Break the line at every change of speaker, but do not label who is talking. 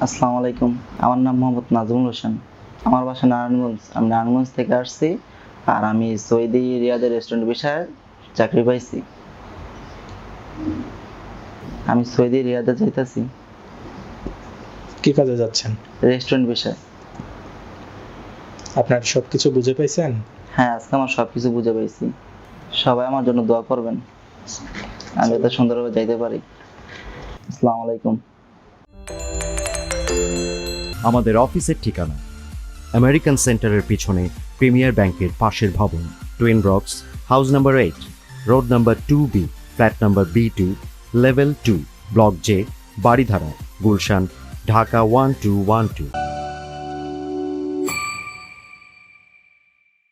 আসসালামু আলাইকুম। আমার নাম মোহাম্মদ নাজমুল হোসেন। আমার বাসা নারায়ণগঞ্জ। আমি নারায়ণগঞ্জ থেকে আসছি। আর আমি সৌদি রিয়াদের রেস্টুরেন্ট বিষয়ে চাকরি পাইছি। আমি সৌদি রিয়াদে যাইতাছি
কি কাজে যাচ্ছেন?
রেস্টুরেন্ট বিষয়ে।
আপনার সবকিছু বুঝে পাইছেন?
হ্যাঁ, আজকে আমার সবকিছু বুঝে পাইছি। সবাই আমার জন্য দোয়া করবেন, আমি যাতে সুন্দরভাবে যাইতে পারি। আসসালামু আলাইকুম।
আমাদের অফিসের ঠিকানা আমেরিকান সেন্টারের পিছনে প্রিমিয়ার ব্যাংকের পাশের ভবন, twin ব্রক্স, house number 8, road number 2B, flat number B2, level 2, block J, Baridhara, Gulshan, Dhaka 1212।